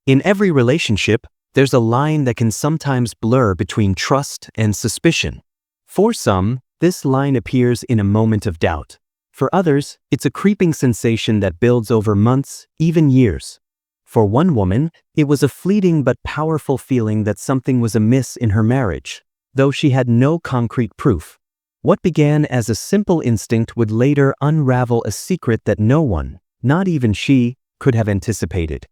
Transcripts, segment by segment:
In every relationship, there's a line that can sometimes blur between trust and suspicion. For some, this line appears in a moment of doubt. For others, it's a creeping sensation that builds over months, even years. For one woman, it was a fleeting but powerful feeling that something was amiss in her marriage, though she had no concrete proof. What began as a simple instinct would later unravel a secret that no one, not even she, could have anticipated.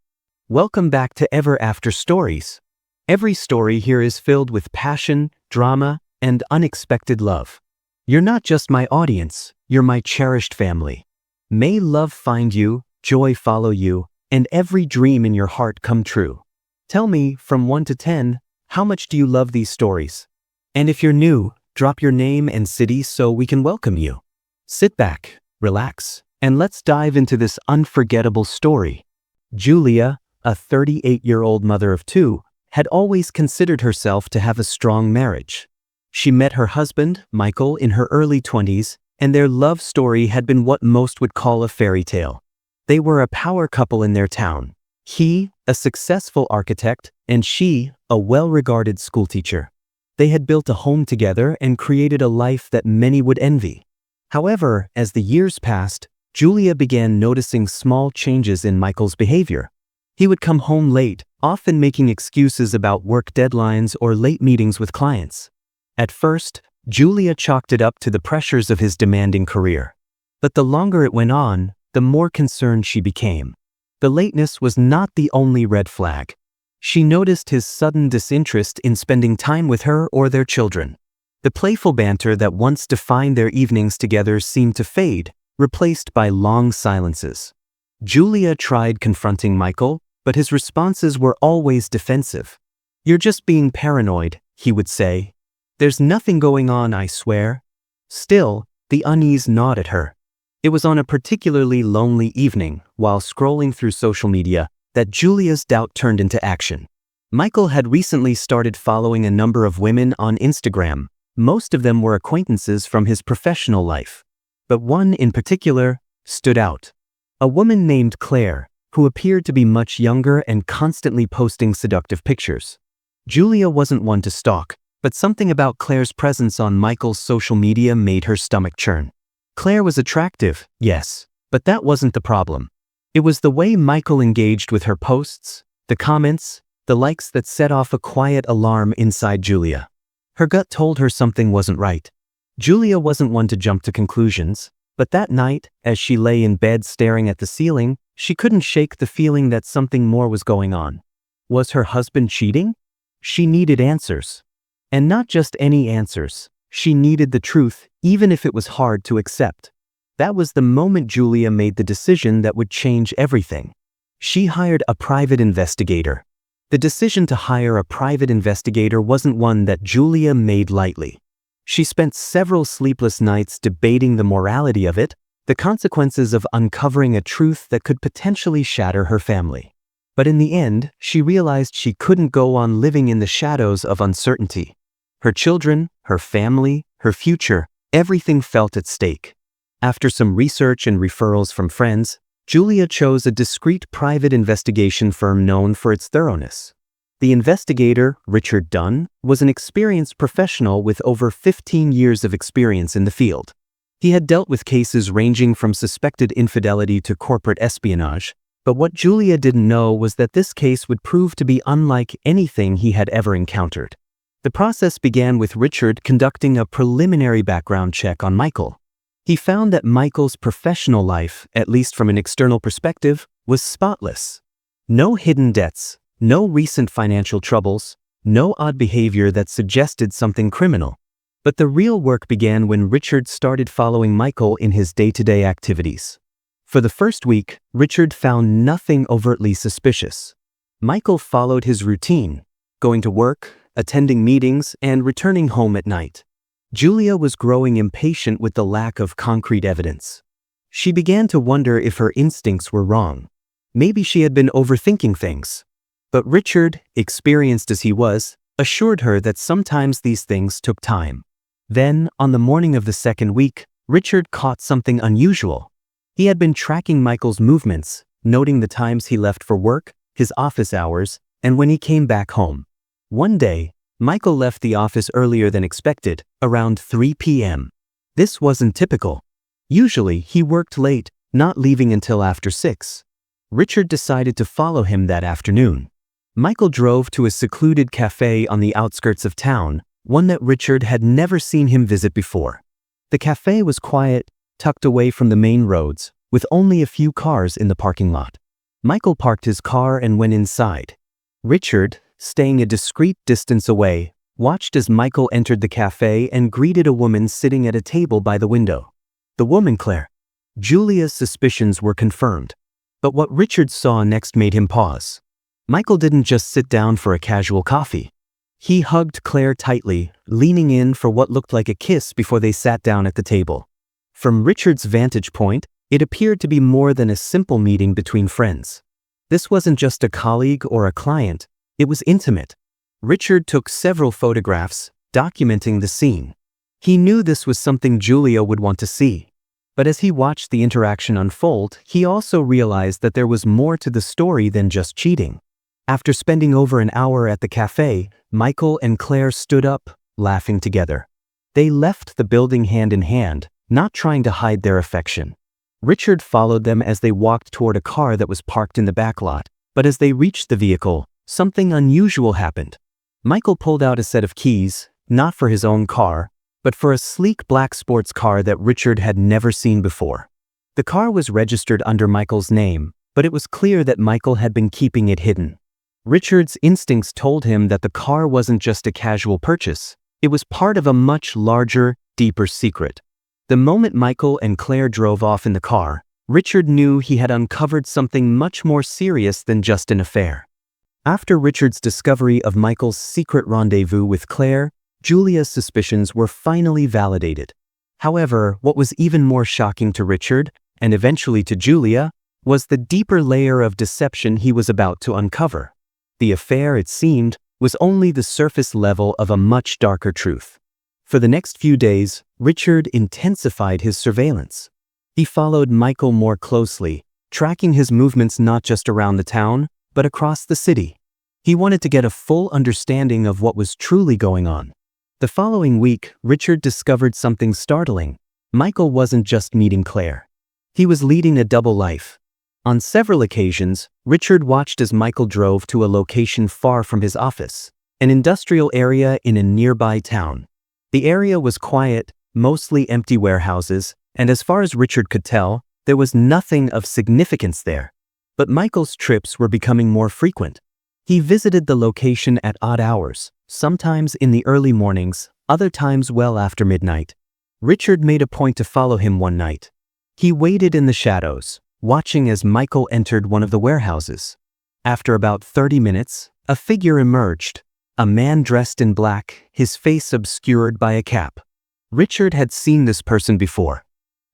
Welcome back to Ever After Stories. Every story here is filled with passion, drama, and unexpected love. You're not just my audience, you're my cherished family. May love find you, joy follow you, and every dream in your heart come true. Tell me, from 1 to 10, how much do you love these stories? And if you're new, drop your name and city so we can welcome you. Sit back, relax, and let's dive into this unforgettable story. Julia, a 38-year-old mother of two, had always considered herself to have a strong marriage. She met her husband, Michael, in her early 20s, and their love story had been what most would call a fairy tale. They were a power couple in their town. He, a successful architect, and she, a well-regarded schoolteacher. They had built a home together and created a life that many would envy. However, as the years passed, Julia began noticing small changes in Michael's behavior. He would come home late, often making excuses about work deadlines or late meetings with clients. At first, Julia chalked it up to the pressures of his demanding career. But the longer it went on, the more concerned she became. The lateness was not the only red flag. She noticed his sudden disinterest in spending time with her or their children. The playful banter that once defined their evenings together seemed to fade, replaced by long silences. Julia tried confronting Michael, but his responses were always defensive. "You're just being paranoid," he would say. "There's nothing going on, I swear." Still, the unease gnawed at her. It was on a particularly lonely evening, while scrolling through social media, that Julia's doubt turned into action. Michael had recently started following a number of women on Instagram. Most of them were acquaintances from his professional life. But one in particular stood out. A woman named Claire, who appeared to be much younger and constantly posting seductive pictures. Julia wasn't one to stalk, but something about Claire's presence on Michael's social media made her stomach churn. Claire was attractive, yes, but that wasn't the problem. It was the way Michael engaged with her posts, the comments, the likes that set off a quiet alarm inside Julia. Her gut told her something wasn't right. Julia wasn't one to jump to conclusions, but that night, as she lay in bed staring at the ceiling, she couldn't shake the feeling that something more was going on. Was her husband cheating? She needed answers. And not just any answers. She needed the truth, even if it was hard to accept. That was the moment Julia made the decision that would change everything. She hired a private investigator. The decision to hire a private investigator wasn't one that Julia made lightly. She spent several sleepless nights debating the morality of it, the consequences of uncovering a truth that could potentially shatter her family. But in the end, she realized she couldn't go on living in the shadows of uncertainty. Her children, her family, her future, everything felt at stake. After some research and referrals from friends, Julia chose a discreet private investigation firm known for its thoroughness. The investigator, Richard Dunn, was an experienced professional with over 15 years of experience in the field. He had dealt with cases ranging from suspected infidelity to corporate espionage, but what Julia didn't know was that this case would prove to be unlike anything he had ever encountered. The process began with Richard conducting a preliminary background check on Michael. He found that Michael's professional life, at least from an external perspective, was spotless. No hidden debts, no recent financial troubles, no odd behavior that suggested something criminal. But the real work began when Richard started following Michael in his day-to-day activities. For the first week, Richard found nothing overtly suspicious. Michael followed his routine, going to work, attending meetings, and returning home at night. Julia was growing impatient with the lack of concrete evidence. She began to wonder if her instincts were wrong. Maybe she had been overthinking things. But Richard, experienced as he was, assured her that sometimes these things took time. Then, on the morning of the second week, Richard caught something unusual. He had been tracking Michael's movements, noting the times he left for work, his office hours, and when he came back home. One day, Michael left the office earlier than expected, around 3 p.m. This wasn't typical. Usually, he worked late, not leaving until after 6. Richard decided to follow him that afternoon. Michael drove to a secluded cafe on the outskirts of town, one that Richard had never seen him visit before. The cafe was quiet, tucked away from the main roads, with only a few cars in the parking lot. Michael parked his car and went inside. Richard, staying a discreet distance away, watched as Michael entered the cafe and greeted a woman sitting at a table by the window. The woman, Claire. Julia's suspicions were confirmed. But what Richard saw next made him pause. Michael didn't just sit down for a casual coffee. He hugged Claire tightly, leaning in for what looked like a kiss before they sat down at the table. From Richard's vantage point, it appeared to be more than a simple meeting between friends. This wasn't just a colleague or a client, it was intimate. Richard took several photographs, documenting the scene. He knew this was something Julia would want to see. But as he watched the interaction unfold, he also realized that there was more to the story than just cheating. After spending over an hour at the cafe, Michael and Claire stood up, laughing together. They left the building hand in hand, not trying to hide their affection. Richard followed them as they walked toward a car that was parked in the back lot, but as they reached the vehicle, something unusual happened. Michael pulled out a set of keys, not for his own car, but for a sleek black sports car that Richard had never seen before. The car was registered under Michael's name, but it was clear that Michael had been keeping it hidden. Richard's instincts told him that the car wasn't just a casual purchase, it was part of a much larger, deeper secret. The moment Michael and Claire drove off in the car, Richard knew he had uncovered something much more serious than just an affair. After Richard's discovery of Michael's secret rendezvous with Claire, Julia's suspicions were finally validated. However, what was even more shocking to Richard, and eventually to Julia, was the deeper layer of deception he was about to uncover. The affair, it seemed, was only the surface level of a much darker truth. For the next few days, Richard intensified his surveillance. He followed Michael more closely, tracking his movements not just around the town, but across the city. He wanted to get a full understanding of what was truly going on. The following week, Richard discovered something startling. Michael wasn't just meeting Claire. He was leading a double life. On several occasions, Richard watched as Michael drove to a location far from his office, an industrial area in a nearby town. The area was quiet, mostly empty warehouses, and as far as Richard could tell, there was nothing of significance there. But Michael's trips were becoming more frequent. He visited the location at odd hours, sometimes in the early mornings, other times well after midnight. Richard made a point to follow him one night. He waited in the shadows, watching as Michael entered one of the warehouses. After about 30 minutes, a figure emerged, a man dressed in black, his face obscured by a cap. Richard had seen this person before.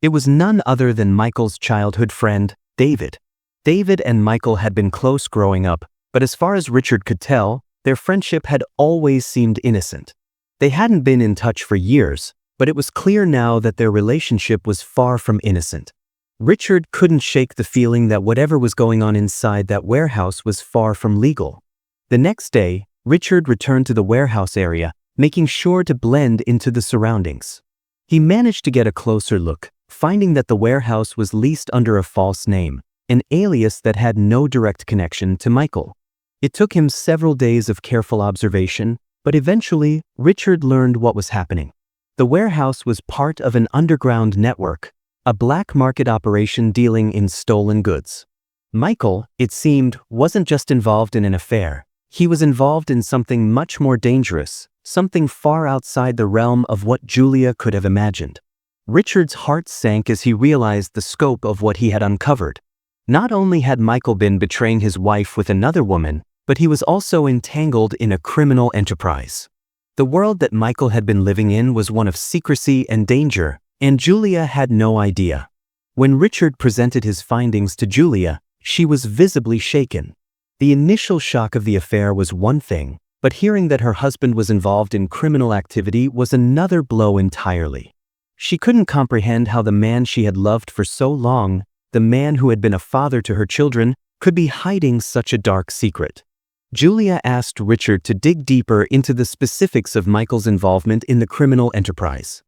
It was none other than Michael's childhood friend, David. David and Michael had been close growing up, but as far as Richard could tell, their friendship had always seemed innocent. They hadn't been in touch for years, but it was clear now that their relationship was far from innocent. Richard couldn't shake the feeling that whatever was going on inside that warehouse was far from legal. The next day, Richard returned to the warehouse area, making sure to blend into the surroundings. He managed to get a closer look, finding that the warehouse was leased under a false name, an alias that had no direct connection to Michael. It took him several days of careful observation, but eventually, Richard learned what was happening. The warehouse was part of an underground network, a black market operation dealing in stolen goods. Michael, it seemed, wasn't just involved in an affair. He was involved in something much more dangerous, something far outside the realm of what Julia could have imagined. Richard's heart sank as he realized the scope of what he had uncovered. Not only had Michael been betraying his wife with another woman, but he was also entangled in a criminal enterprise. The world that Michael had been living in was one of secrecy and danger, and Julia had no idea. When Richard presented his findings to Julia, she was visibly shaken. The initial shock of the affair was one thing, but hearing that her husband was involved in criminal activity was another blow entirely. She couldn't comprehend how the man she had loved for so long, the man who had been a father to her children, could be hiding such a dark secret? Julia asked Richard to dig deeper into the specifics of Michael's involvement in the criminal enterprise.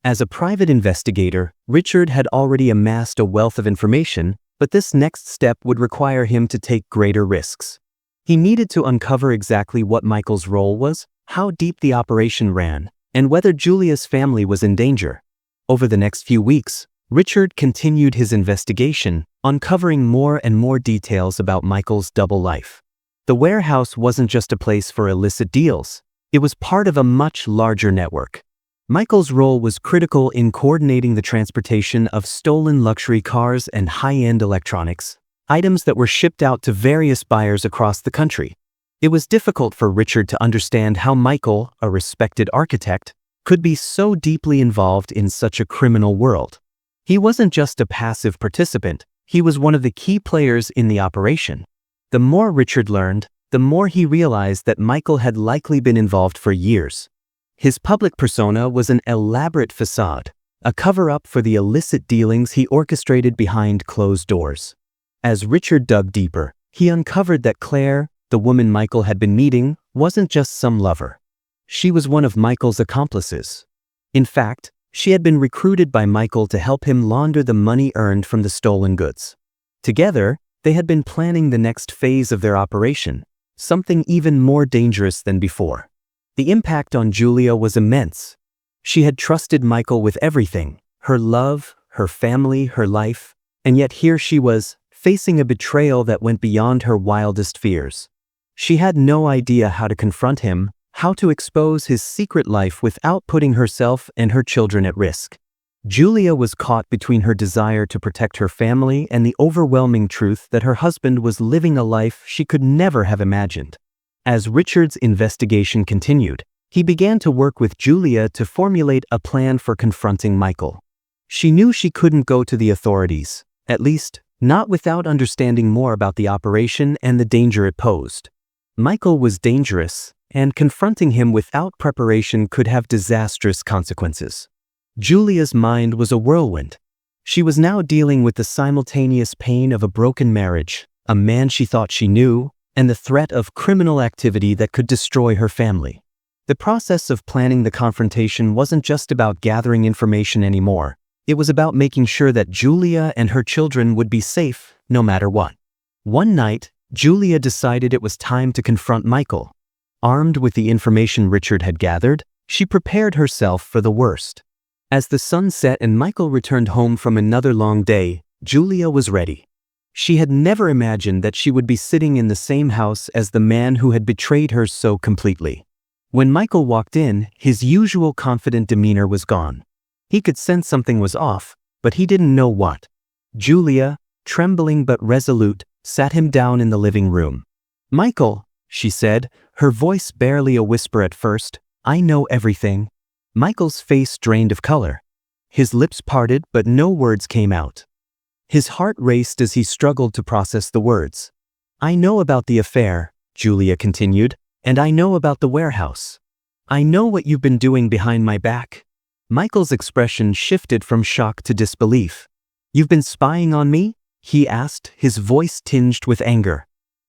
As a private investigator, Richard had already amassed a wealth of information, but this next step would require him to take greater risks. He needed to uncover exactly what Michael's role was, how deep the operation ran, and whether Julia's family was in danger. Over the next few weeks, Richard continued his investigation, uncovering more and more details about Michael's double life. The warehouse wasn't just a place for illicit deals. It was part of a much larger network. Michael's role was critical in coordinating the transportation of stolen luxury cars and high-end electronics, items that were shipped out to various buyers across the country. It was difficult for Richard to understand how Michael, a respected architect, could be so deeply involved in such a criminal world. He wasn't just a passive participant, he was one of the key players in the operation. The more Richard learned, the more he realized that Michael had likely been involved for years. His public persona was an elaborate facade, a cover-up for the illicit dealings he orchestrated behind closed doors. As Richard dug deeper, he uncovered that Claire, the woman Michael had been meeting, wasn't just some lover. She was one of Michael's accomplices. In fact, she had been recruited by Michael to help him launder the money earned from the stolen goods. Together, they had been planning the next phase of their operation, something even more dangerous than before. The impact on Julia was immense. She had trusted Michael with everything, her love, her family, her life, and yet here she was, facing a betrayal that went beyond her wildest fears. She had no idea how to confront him, how to expose his secret life without putting herself and her children at risk. Julia was caught between her desire to protect her family and the overwhelming truth that her husband was living a life she could never have imagined. As Richard's investigation continued, he began to work with Julia to formulate a plan for confronting Michael. She knew she couldn't go to the authorities, at least, not without understanding more about the operation and the danger it posed. Michael was dangerous, and confronting him without preparation could have disastrous consequences. Julia's mind was a whirlwind. She was now dealing with the simultaneous pain of a broken marriage, a man she thought she knew, and the threat of criminal activity that could destroy her family. The process of planning the confrontation wasn't just about gathering information anymore. It was about making sure that Julia and her children would be safe no matter what. One night, Julia decided it was time to confront Michael. Armed with the information Richard had gathered, she prepared herself for the worst. As the sun set and Michael returned home from another long day, Julia was ready. She had never imagined that she would be sitting in the same house as the man who had betrayed her so completely. When Michael walked in, his usual confident demeanor was gone. He could sense something was off, but he didn't know what. Julia, trembling but resolute, sat him down in the living room. "Michael," she said, her voice barely a whisper at first, "I know everything." Michael's face drained of color. His lips parted, but no words came out. His heart raced as he struggled to process the words. "I know about the affair," Julia continued, "and I know about the warehouse. I know what you've been doing behind my back." Michael's expression shifted from shock to disbelief. "You've been spying on me?" he asked, his voice tinged with anger.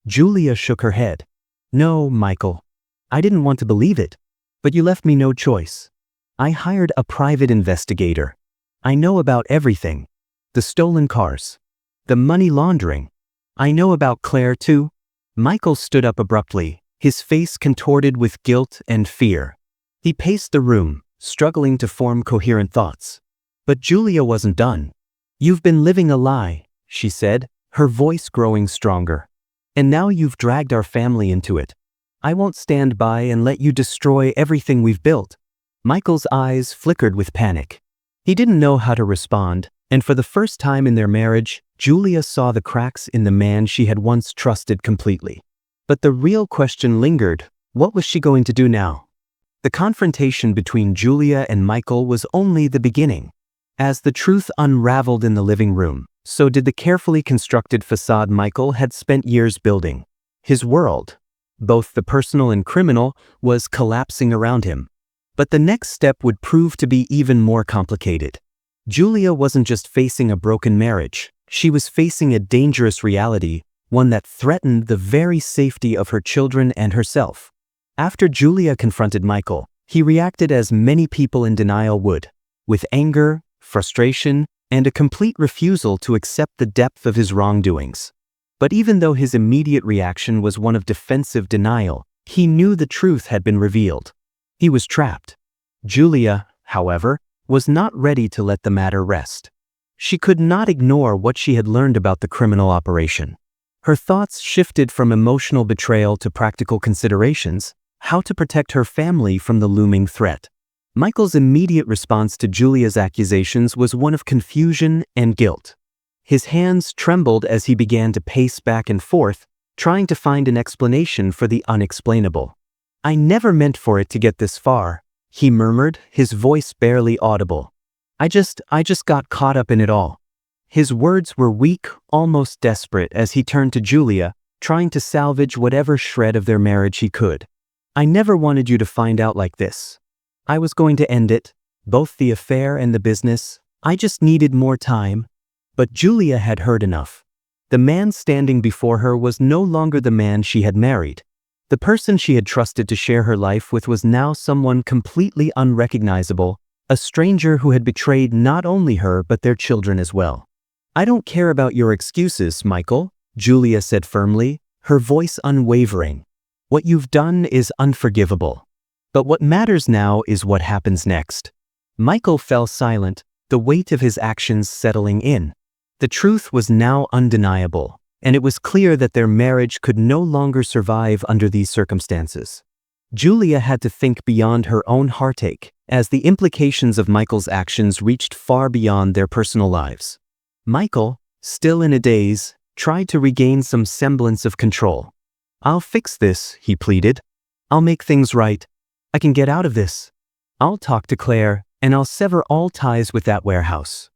Julia shook her head. "No, Michael. I didn't want to believe it, but you left me no choice. I hired a private investigator. I know about everything. The stolen cars. The money laundering. I know about Claire too." Michael stood up abruptly, his face contorted with guilt and fear. He paced the room, struggling to form coherent thoughts. But Julia wasn't done. "You've been living a lie," she said, her voice growing stronger. "And now you've dragged our family into it. I won't stand by and let you destroy everything we've built." Michael's eyes flickered with panic. He didn't know how to respond, and for the first time in their marriage, Julia saw the cracks in the man she had once trusted completely. But the real question lingered: what was she going to do now? The confrontation between Julia and Michael was only the beginning. As the truth unraveled in the living room, so did the carefully constructed facade Michael had spent years building. His world, both the personal and criminal, was collapsing around him. But the next step would prove to be even more complicated. Julia wasn't just facing a broken marriage, she was facing a dangerous reality, one that threatened the very safety of her children and herself. After Julia confronted Michael, he reacted as many people in denial would, with anger, frustration, and a complete refusal to accept the depth of his wrongdoings. But even though his immediate reaction was one of defensive denial, he knew the truth had been revealed. He was trapped. Julia, however, was not ready to let the matter rest. She could not ignore what she had learned about the criminal operation. Her thoughts shifted from emotional betrayal to practical considerations: how to protect her family from the looming threat. Michael's immediate response to Julia's accusations was one of confusion and guilt. His hands trembled as he began to pace back and forth, trying to find an explanation for the unexplainable. "I never meant for it to get this far," he murmured, his voice barely audible. I just got caught up in it all." His words were weak, almost desperate, as he turned to Julia, trying to salvage whatever shred of their marriage he could. "I never wanted you to find out like this. I was going to end it, both the affair and the business. I just needed more time." But Julia had heard enough. The man standing before her was no longer the man she had married. The person she had trusted to share her life with was now someone completely unrecognizable, a stranger who had betrayed not only her but their children as well. "I don't care about your excuses, Michael," Julia said firmly, her voice unwavering. "What you've done is unforgivable. But what matters now is what happens next." Michael fell silent, the weight of his actions settling in. The truth was now undeniable, and it was clear that their marriage could no longer survive under these circumstances. Julia had to think beyond her own heartache, as the implications of Michael's actions reached far beyond their personal lives. Michael, still in a daze, tried to regain some semblance of control. "I'll fix this," he pleaded. "I'll make things right. I can get out of this. I'll talk to Claire, and I'll sever all ties with that warehouse.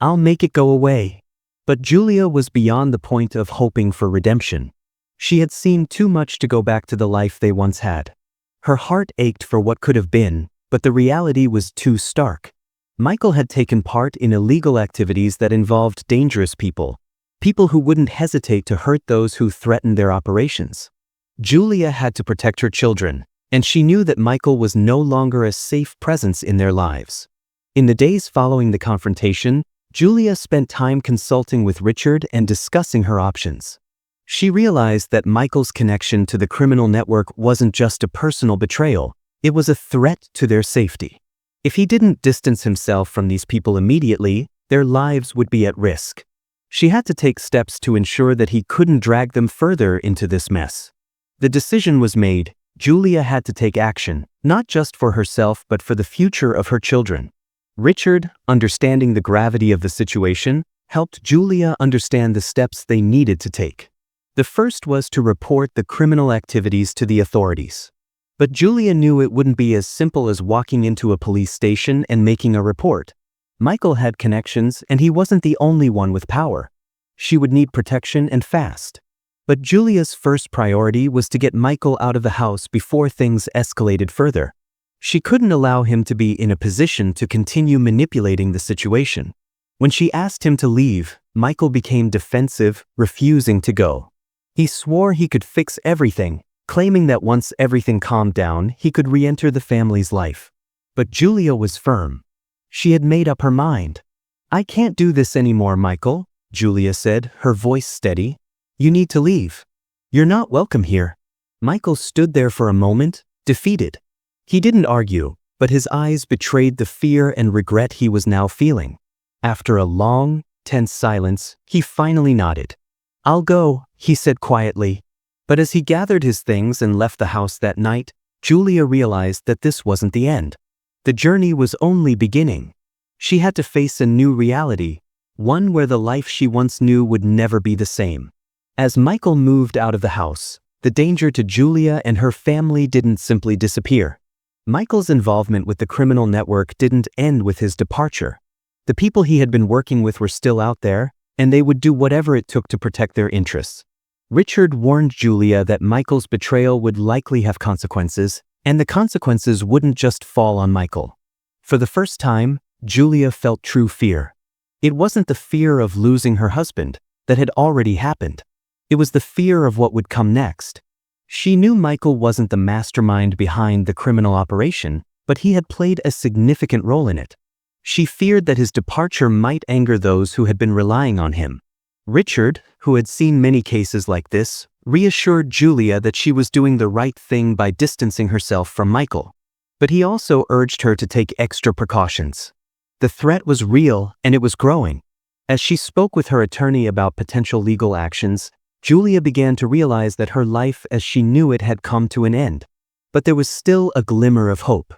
I'll make it go away." But Julia was beyond the point of hoping for redemption. She had seen too much to go back to the life they once had. Her heart ached for what could have been, but the reality was too stark. Michael had taken part in illegal activities that involved dangerous people who wouldn't hesitate to hurt those who threatened their operations. Julia had to protect her children, and she knew that Michael was no longer a safe presence in their lives. In the days following the confrontation, Julia spent time consulting with Richard and discussing her options. She realized that Michael's connection to the criminal network wasn't just a personal betrayal, it was a threat to their safety. If he didn't distance himself from these people immediately, their lives would be at risk. She had to take steps to ensure that he couldn't drag them further into this mess. The decision was made. Julia had to take action, not just for herself but for the future of her children. Richard, understanding the gravity of the situation, helped Julia understand the steps they needed to take. The first was to report the criminal activities to the authorities. But Julia knew it wouldn't be as simple as walking into a police station and making a report. Michael had connections, and he wasn't the only one with power. She would need protection and fast. But Julia's first priority was to get Michael out of the house before things escalated further. She couldn't allow him to be in a position to continue manipulating the situation. When she asked him to leave, Michael became defensive, refusing to go. He swore he could fix everything, claiming that once everything calmed down, he could re-enter the family's life. But Julia was firm. She had made up her mind. "I can't do this anymore, Michael," Julia said, her voice steady. "You need to leave. You're not welcome here." Michael stood there for a moment, defeated. He didn't argue, but his eyes betrayed the fear and regret he was now feeling. After a long, tense silence, he finally nodded. "I'll go," he said quietly. But as he gathered his things and left the house that night, Julia realized that this wasn't the end. The journey was only beginning. She had to face a new reality, one where the life she once knew would never be the same. As Michael moved out of the house, the danger to Julia and her family didn't simply disappear. Michael's involvement with the criminal network didn't end with his departure. The people he had been working with were still out there, and they would do whatever it took to protect their interests. Richard warned Julia that Michael's betrayal would likely have consequences, and the consequences wouldn't just fall on Michael. For the first time, Julia felt true fear. It wasn't the fear of losing her husband that had already happened. It was the fear of what would come next. She knew Michael wasn't the mastermind behind the criminal operation, but he had played a significant role in it. She feared that his departure might anger those who had been relying on him. Richard, who had seen many cases like this, reassured Julia that she was doing the right thing by distancing herself from Michael. But he also urged her to take extra precautions. The threat was real and it was growing. As she spoke with her attorney about potential legal actions, Julia began to realize that her life as she knew it had come to an end. But there was still a glimmer of hope.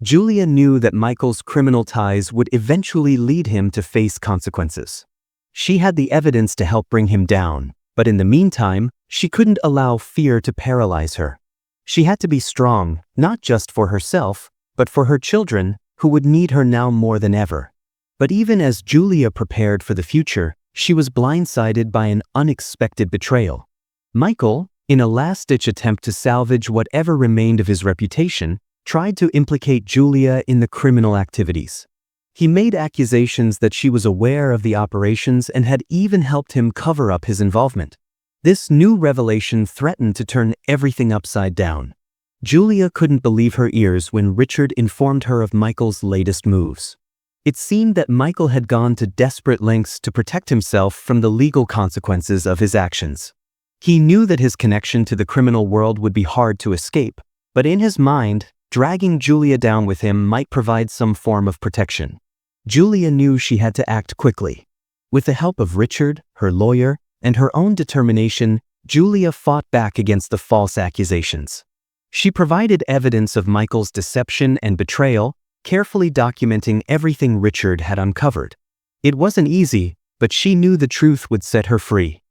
Julia knew that Michael's criminal ties would eventually lead him to face consequences. She had the evidence to help bring him down, but in the meantime, she couldn't allow fear to paralyze her. She had to be strong, not just for herself, but for her children, who would need her now more than ever. But even as Julia prepared for the future, she was blindsided by an unexpected betrayal. Michael, in a last-ditch attempt to salvage whatever remained of his reputation, tried to implicate Julia in the criminal activities. He made accusations that she was aware of the operations and had even helped him cover up his involvement. This new revelation threatened to turn everything upside down. Julia couldn't believe her ears when Richard informed her of Michael's latest moves. It seemed that Michael had gone to desperate lengths to protect himself from the legal consequences of his actions. He knew that his connection to the criminal world would be hard to escape, but in his mind, dragging Julia down with him might provide some form of protection. Julia knew she had to act quickly. With the help of Richard, her lawyer, and her own determination, Julia fought back against the false accusations. She provided evidence of Michael's deception and betrayal, carefully documenting everything Richard had uncovered. It wasn't easy, but she knew the truth would set her free.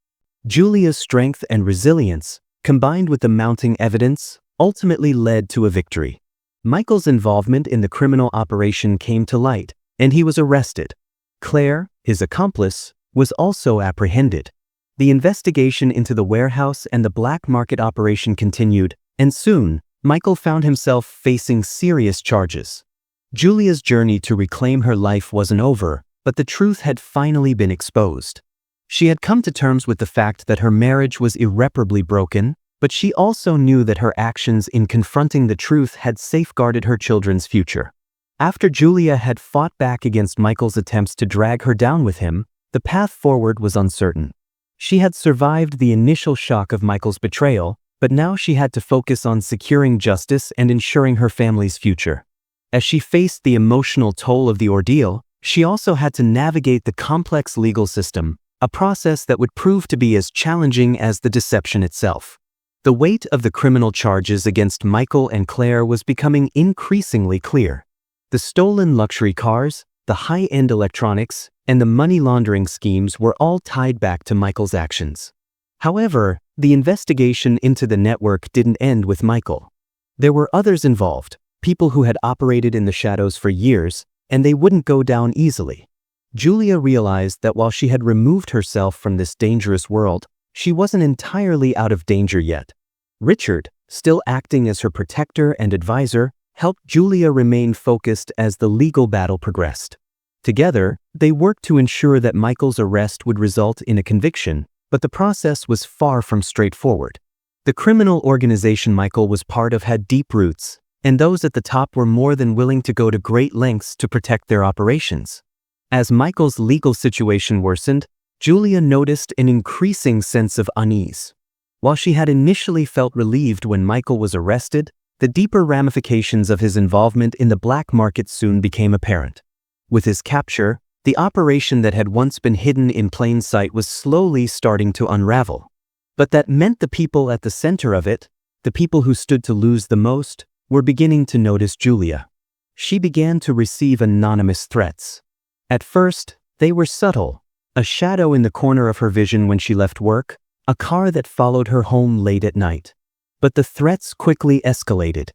Julia's strength and resilience, combined with the mounting evidence, ultimately led to a victory. Michael's involvement in the criminal operation came to light, and he was arrested. Claire, his accomplice, was also apprehended. The investigation into the warehouse and the black market operation continued, and soon, Michael found himself facing serious charges. Julia's journey to reclaim her life wasn't over, but the truth had finally been exposed. She had come to terms with the fact that her marriage was irreparably broken, but she also knew that her actions in confronting the truth had safeguarded her children's future. After Julia had fought back against Michael's attempts to drag her down with him, the path forward was uncertain. She had survived the initial shock of Michael's betrayal, but now she had to focus on securing justice and ensuring her family's future. As she faced the emotional toll of the ordeal, she also had to navigate the complex legal system, a process that would prove to be as challenging as the deception itself. The weight of the criminal charges against Michael and Claire was becoming increasingly clear. The stolen luxury cars, the high-end electronics, and the money laundering schemes were all tied back to Michael's actions. However, the investigation into the network didn't end with Michael. There were others involved, people who had operated in the shadows for years, and they wouldn't go down easily. Julia realized that while she had removed herself from this dangerous world, she wasn't entirely out of danger yet. Richard, still acting as her protector and advisor, helped Julia remain focused as the legal battle progressed. Together, they worked to ensure that Michael's arrest would result in a conviction, but the process was far from straightforward. The criminal organization Michael was part of had deep roots, and those at the top were more than willing to go to great lengths to protect their operations. As Michael's legal situation worsened, Julia noticed an increasing sense of unease. While she had initially felt relieved when Michael was arrested, the deeper ramifications of his involvement in the black market soon became apparent. With his capture, the operation that had once been hidden in plain sight was slowly starting to unravel. But that meant the people at the center of it, the people who stood to lose the most, were beginning to notice Julia. She began to receive anonymous threats. At first, they were subtle. A shadow in the corner of her vision when she left work, a car that followed her home late at night. But the threats quickly escalated.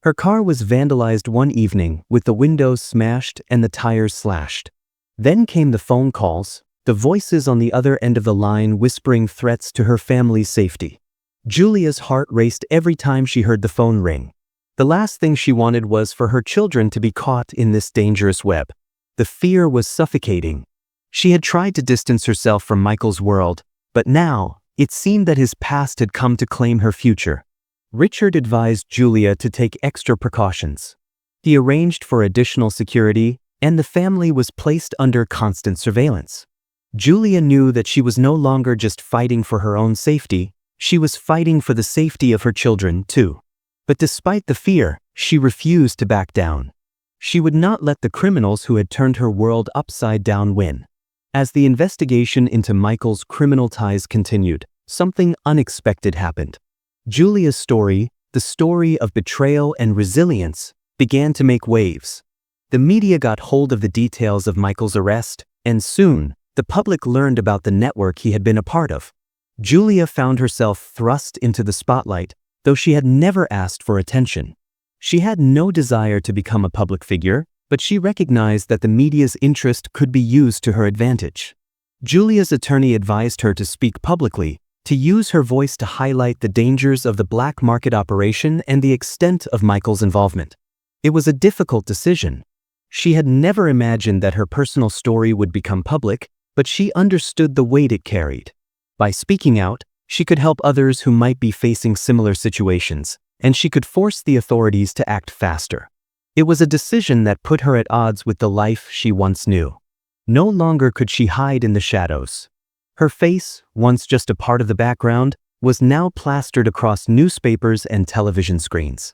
Her car was vandalized one evening with the windows smashed and the tires slashed. Then came the phone calls, the voices on the other end of the line whispering threats to her family's safety. Julia's heart raced every time she heard the phone ring. The last thing she wanted was for her children to be caught in this dangerous web. The fear was suffocating. She had tried to distance herself from Michael's world, but now, It seemed that his past had come to claim her future. Richard advised Julia to take extra precautions. He arranged for additional security, and the family was placed under constant surveillance. Julia knew that she was no longer just fighting for her own safety, she was fighting for the safety of her children, too. But despite the fear, she refused to back down. She would not let the criminals who had turned her world upside down win. As the investigation into Michael's criminal ties continued, something unexpected happened. Julia's story, the story of betrayal and resilience, began to make waves. The media got hold of the details of Michael's arrest, and soon, the public learned about the network he had been a part of. Julia found herself thrust into the spotlight, though she had never asked for attention. She had no desire to become a public figure, but she recognized that the media's interest could be used to her advantage. Julia's attorney advised her to speak publicly, to use her voice to highlight the dangers of the black market operation and the extent of Michael's involvement. It was a difficult decision. She had never imagined that her personal story would become public, but she understood the weight it carried. By speaking out, she could help others who might be facing similar situations, and she could force the authorities to act faster. It was a decision that put her at odds with the life she once knew. No longer could she hide in the shadows. Her face, once just a part of the background, was now plastered across newspapers and television screens.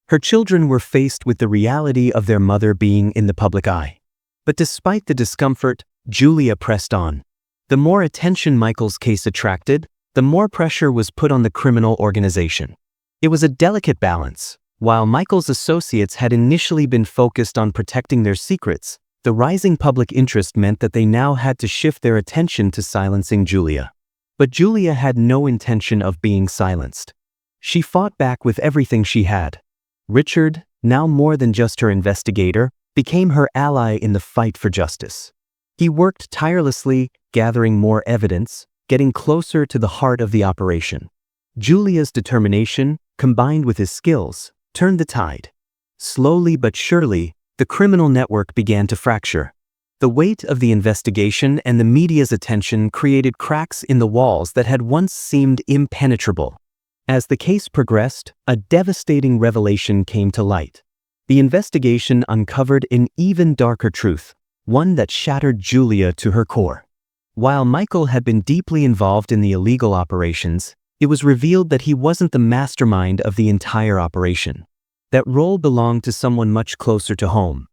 Her children were faced with the reality of their mother being in the public eye. But despite the discomfort, Julia pressed on. The more attention Michael's case attracted, the more pressure was put on the criminal organization. It was a delicate balance. While Michael's associates had initially been focused on protecting their secrets, the rising public interest meant that they now had to shift their attention to silencing Julia. But Julia had no intention of being silenced. She fought back with everything she had. Richard, now more than just her investigator, became her ally in the fight for justice. He worked tirelessly, gathering more evidence, getting closer to the heart of the operation. Julia's determination, combined with his skills, turned the tide. Slowly but surely, the criminal network began to fracture. The weight of the investigation and the media's attention created cracks in the walls that had once seemed impenetrable. As the case progressed, a devastating revelation came to light. The investigation uncovered an even darker truth, one that shattered Julia to her core. While Michael had been deeply involved in the illegal operations, it was revealed that he wasn't the mastermind of the entire operation. That role belonged to someone much closer to home.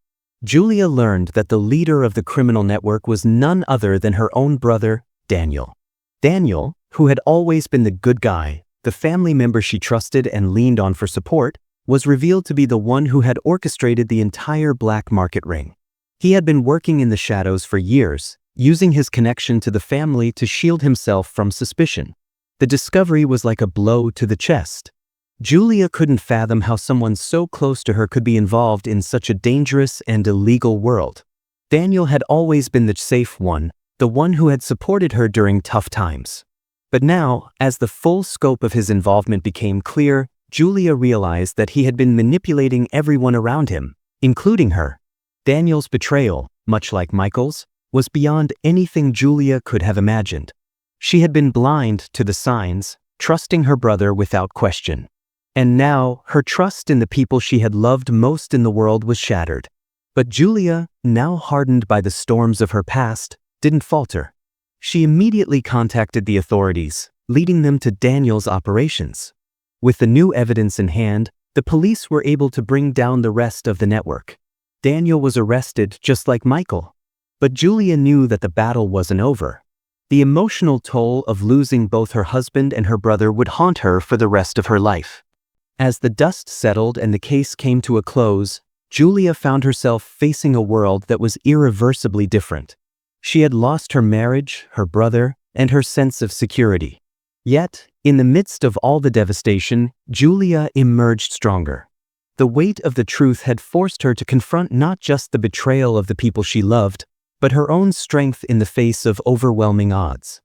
Julia learned that the leader of the criminal network was none other than her own brother, Daniel. Daniel, who had always been the good guy, the family member she trusted and leaned on for support, was revealed to be the one who had orchestrated the entire black market ring. He had been working in the shadows for years, using his connection to the family to shield himself from suspicion. The discovery was like a blow to the chest. Julia couldn't fathom how someone so close to her could be involved in such a dangerous and illegal world. Daniel had always been the safe one, the one who had supported her during tough times. But now, as the full scope of his involvement became clear, Julia realized that he had been manipulating everyone around him, including her. Daniel's betrayal, much like Michael's, was beyond anything Julia could have imagined. She had been blind to the signs, trusting her brother without question. And now, her trust in the people she had loved most in the world was shattered. But Julia, now hardened by the storms of her past, didn't falter. She immediately contacted the authorities, leading them to Daniel's operations. With the new evidence in hand, the police were able to bring down the rest of the network. Daniel was arrested just like Michael. But Julia knew that the battle wasn't over. The emotional toll of losing both her husband and her brother would haunt her for the rest of her life. As the dust settled and the case came to a close, Julia found herself facing a world that was irreversibly different. She had lost her marriage, her brother, and her sense of security. Yet, in the midst of all the devastation, Julia emerged stronger. The weight of the truth had forced her to confront not just the betrayal of the people she loved, but her own strength in the face of overwhelming odds.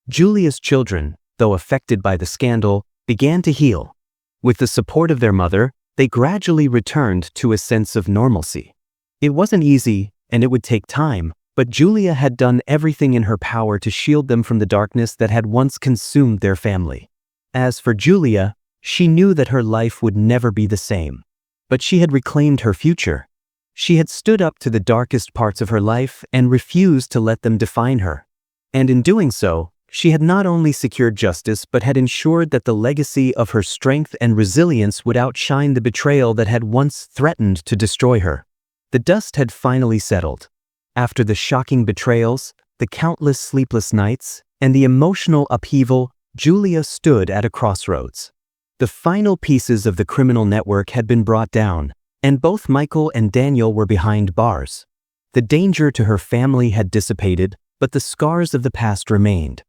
Julia's children, though affected by the scandal, began to heal. With the support of their mother, they gradually returned to a sense of normalcy. It wasn't easy, and it would take time, But Julia had done everything in her power to shield them from the darkness that had once consumed their family. As for Julia, she knew that her life would never be the same. But she had reclaimed her future. She had stood up to the darkest parts of her life and refused to let them define her. And in doing so, she had not only secured justice but had ensured that the legacy of her strength and resilience would outshine the betrayal that had once threatened to destroy her. The dust had finally settled. After the shocking betrayals, the countless sleepless nights, and the emotional upheaval, Julia stood at a crossroads. The final pieces of the criminal network had been brought down, and both Michael and Daniel were behind bars. The danger to her family had dissipated, but the scars of the past remained.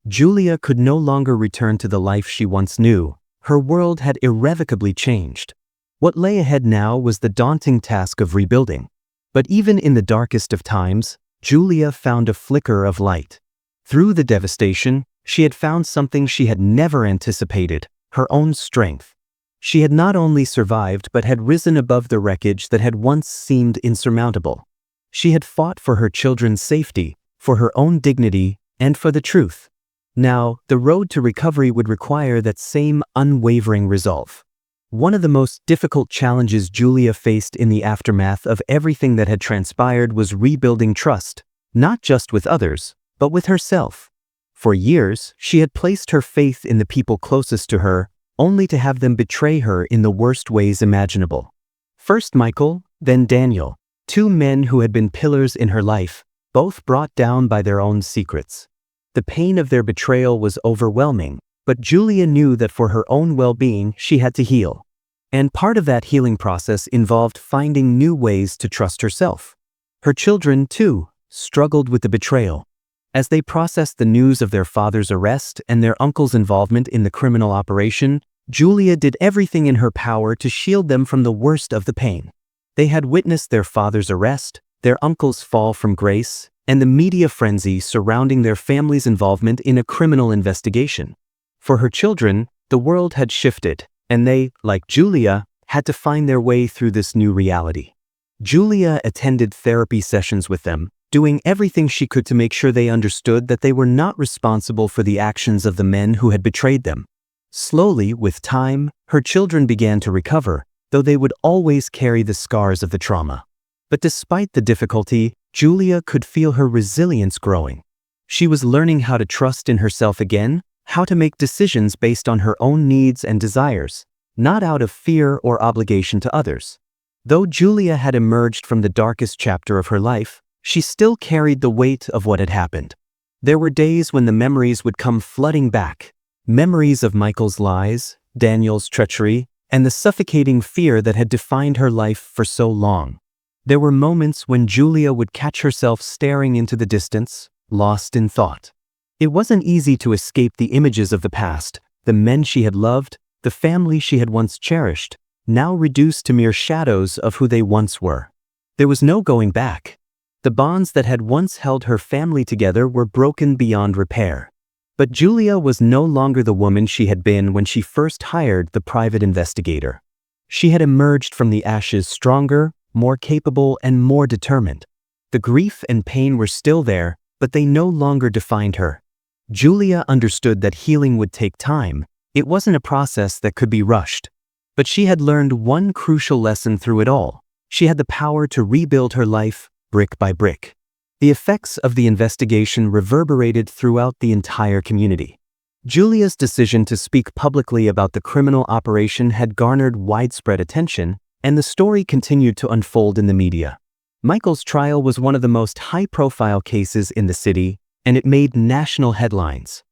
Julia could no longer return to the life she once knew. Her world had irrevocably changed. What lay ahead now was the daunting task of rebuilding. But even in the darkest of times, Julia found a flicker of light. Through the devastation, she had found something she had never anticipated: her own strength. She had not only survived but had risen above the wreckage that had once seemed insurmountable. She had fought for her children's safety, for her own dignity, and for the truth. Now, the road to recovery would require that same unwavering resolve. One of the most difficult challenges Julia faced in the aftermath of everything that had transpired was rebuilding trust, not just with others, but with herself. For years, she had placed her faith in the people closest to her, only to have them betray her in the worst ways imaginable. First Michael, then Daniel, two men who had been pillars in her life, both brought down by their own secrets. The pain of their betrayal was overwhelming, but Julia knew that for her own well-being she had to heal. And part of that healing process involved finding new ways to trust herself. Her children, too, struggled with the betrayal. As they processed the news of their father's arrest and their uncle's involvement in the criminal operation, Julia did everything in her power to shield them from the worst of the pain. They had witnessed their father's arrest, their uncle's fall from grace, and the media frenzy surrounding their family's involvement in a criminal investigation. For her children, the world had shifted, and they, like Julia, had to find their way through this new reality. Julia attended therapy sessions with them, doing everything she could to make sure they understood that they were not responsible for the actions of the men who had betrayed them. Slowly, with time, her children began to recover, though they would always carry the scars of the trauma. But despite the difficulty, Julia could feel her resilience growing. She was learning how to trust in herself again, how to make decisions based on her own needs and desires, not out of fear or obligation to others. Though Julia had emerged from the darkest chapter of her life, she still carried the weight of what had happened. There were days when the memories would come flooding back, memories of Michael's lies, Daniel's treachery, and the suffocating fear that had defined her life for so long. There were moments when Julia would catch herself staring into the distance, lost in thought. It wasn't easy to escape the images of the past, the men she had loved, the family she had once cherished, now reduced to mere shadows of who they once were. There was no going back. The bonds that had once held her family together were broken beyond repair. But Julia was no longer the woman she had been when she first hired the private investigator. She had emerged from the ashes stronger, more capable, and more determined. The grief and pain were still there, but they no longer defined her. Julia understood that healing would take time. It wasn't a process that could be rushed. But she had learned one crucial lesson through it all. She had the power to rebuild her life, brick by brick. The effects of the investigation reverberated throughout the entire community. Julia's decision to speak publicly about the criminal operation had garnered widespread attention, and the story continued to unfold in the media. Michael's trial was one of the most high-profile cases in the city, and it made national headlines.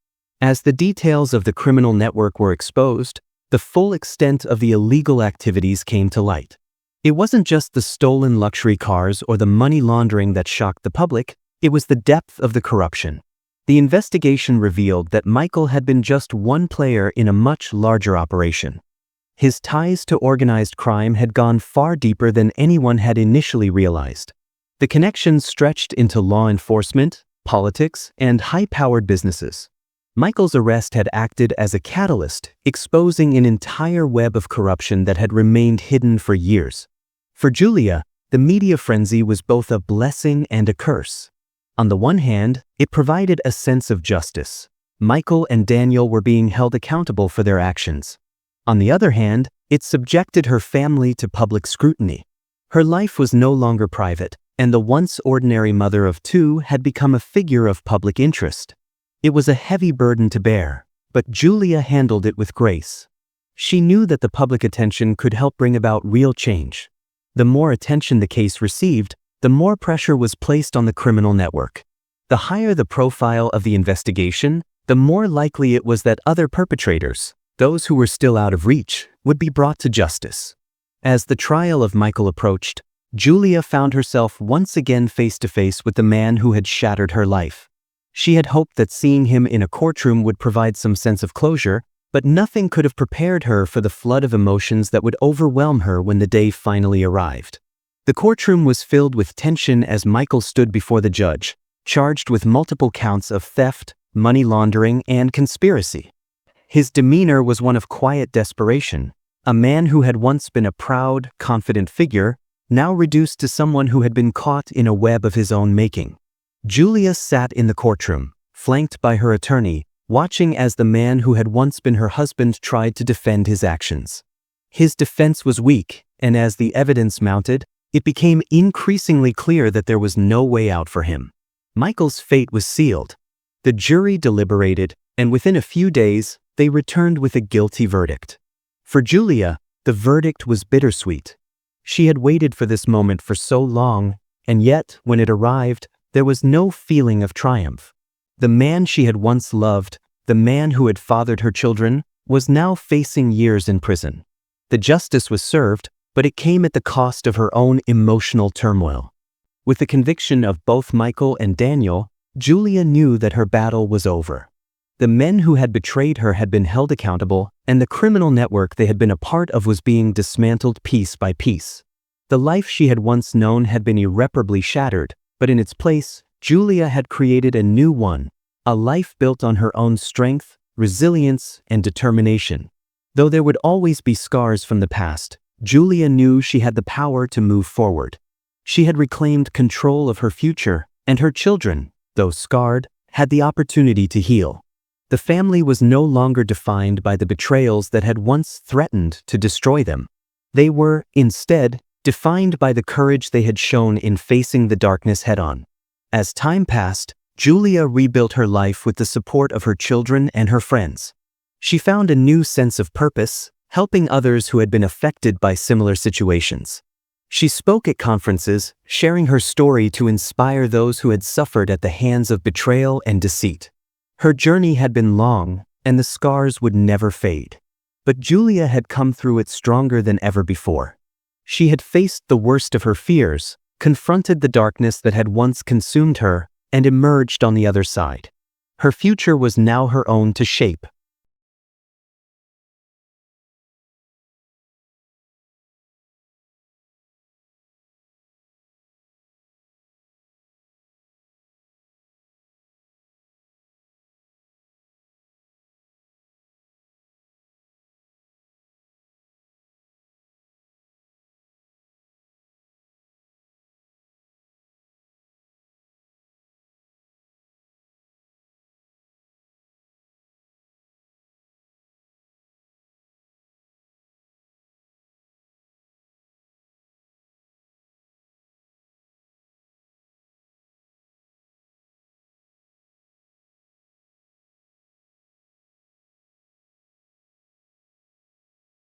As the details of the criminal network were exposed, the full extent of the illegal activities came to light. It wasn't just the stolen luxury cars or the money laundering that shocked the public, it was the depth of the corruption. The investigation revealed that Michael had been just one player in a much larger operation. His ties to organized crime had gone far deeper than anyone had initially realized. The connections stretched into law enforcement, politics, and high-powered businesses. Michael's arrest had acted as a catalyst, exposing an entire web of corruption that had remained hidden for years. For Julia, the media frenzy was both a blessing and a curse. On the one hand, it provided a sense of justice. Michael and Daniel were being held accountable for their actions. On the other hand, it subjected her family to public scrutiny. Her life was no longer private, and the once ordinary mother of two had become a figure of public interest. It was a heavy burden to bear, but Julia handled it with grace. She knew that the public attention could help bring about real change. The more attention the case received, the more pressure was placed on the criminal network. The higher the profile of the investigation, the more likely it was that other perpetrators, those who were still out of reach, would be brought to justice. As the trial of Michael approached, Julia found herself once again face to face with the man who had shattered her life. She had hoped that seeing him in a courtroom would provide some sense of closure, but nothing could have prepared her for the flood of emotions that would overwhelm her when the day finally arrived. The courtroom was filled with tension as Michael stood before the judge, charged with multiple counts of theft, money laundering, and conspiracy. His demeanor was one of quiet desperation, a man who had once been a proud, confident figure, now reduced to someone who had been caught in a web of his own making. Julia sat in the courtroom, flanked by her attorney, watching as the man who had once been her husband tried to defend his actions. His defense was weak, and as the evidence mounted, it became increasingly clear that there was no way out for him. Michael's fate was sealed. The jury deliberated, and within a few days, they returned with a guilty verdict. For Julia, the verdict was bittersweet. She had waited for this moment for so long, and yet, when it arrived, there was no feeling of triumph. The man she had once loved, the man who had fathered her children, was now facing years in prison. The justice was served, but it came at the cost of her own emotional turmoil. With the conviction of both Michael and Daniel, Julia knew that her battle was over. The men who had betrayed her had been held accountable, and the criminal network they had been a part of was being dismantled piece by piece. The life she had once known had been irreparably shattered, but in its place, Julia had created a new one, a life built on her own strength, resilience, and determination. Though there would always be scars from the past, Julia knew she had the power to move forward. She had reclaimed control of her future, and her children, though scarred, had the opportunity to heal. The family was no longer defined by the betrayals that had once threatened to destroy them. They were, instead, defined by the courage they had shown in facing the darkness head-on. As time passed, Julia rebuilt her life with the support of her children and her friends. She found a new sense of purpose, helping others who had been affected by similar situations. She spoke at conferences, sharing her story to inspire those who had suffered at the hands of betrayal and deceit. Her journey had been long, and the scars would never fade. But Julia had come through it stronger than ever before. She had faced the worst of her fears, confronted the darkness that had once consumed her, and emerged on the other side. Her future was now her own to shape,